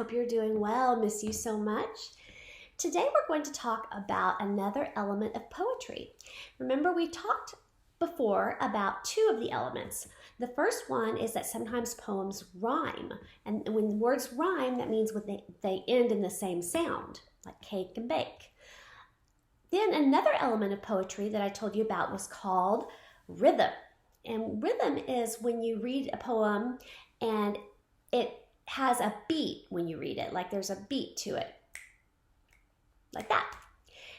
Hope you're doing well. Miss you so much. Today we're going to talk about another element of poetry. Remember, we talked before about two of the elements. The first one is that sometimes poems rhyme. And when words rhyme, that means they end in the same sound, like cake and bake. Then another element of poetry that I told you about was called rhythm. And rhythm is when you read a poem and it has a beat when you read it, like there's a beat to it, like that.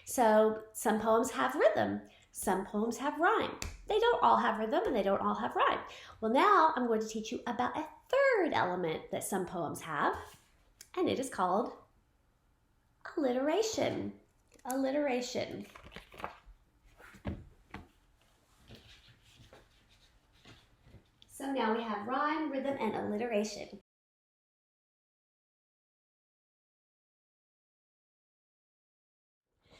So some poems have rhythm, some poems have rhyme. They don't all have rhythm and they don't all have rhyme. Well, now I'm going to teach you about a third element that some poems have, and it is called alliteration. Alliteration. So now we have rhyme, rhythm, and alliteration.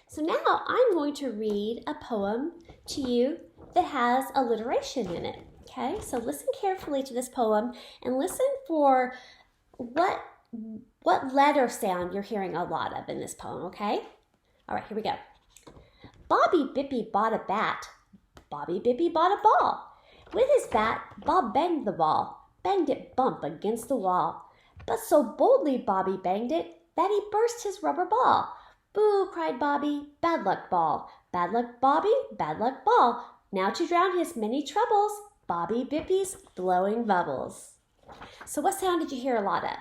So now I'm going to read a poem to you that has alliteration in it. Okay, so listen carefully to this poem and listen for what letter sound you're hearing a lot of in this poem, okay? All right, here we go. Bobby Bippy bought a bat. Bobby Bippy bought a ball. With his bat, Bob banged the ball, banged it bump against the wall. But so boldly Bobby banged it that he burst his rubber ball. Boo, cried Bobby, bad luck ball. Bad luck Bobby, bad luck ball. Now to drown his many troubles, Bobby Bippy's blowing bubbles. So what sound did you hear a lot of?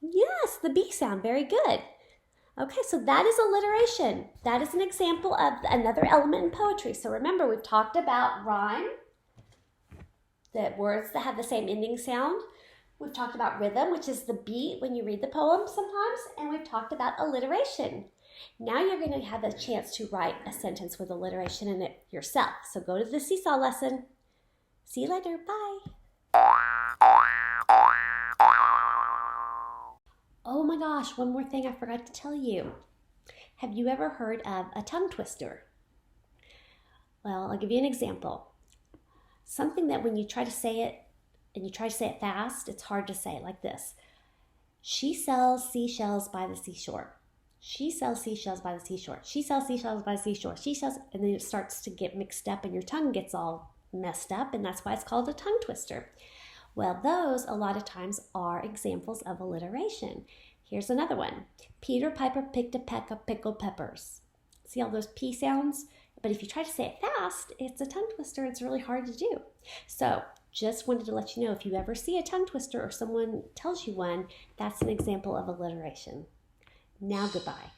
Yes, the B sound, very good. Okay, so that is alliteration. That is an example of another element in poetry. So remember, we've talked about rhyme, the words that have the same ending sound. We've talked about rhythm, which is the beat when you read the poem sometimes, and we've talked about alliteration. Now you're going to have a chance to write a sentence with alliteration in it yourself. So go to the seesaw lesson. See you later. Bye. Oh my gosh, one more thing I forgot to tell you. Have you ever heard of a tongue twister? Well, I'll give you an example. Something that when you try to say it, and you try to say it fast, it's hard to say, like this. She sells seashells by the seashore. She sells seashells by the seashore. She sells seashells by the seashore. She sells, and then it starts to get mixed up and your tongue gets all messed up, and that's why it's called a tongue twister. Well, those a lot of times are examples of alliteration. Here's another one. Peter Piper picked a peck of pickled peppers. See all those P sounds? But if you try to say it fast, it's a tongue twister. It's really hard to do. So just wanted to let you know, if you ever see a tongue twister or someone tells you one, that's an example of alliteration. Now goodbye.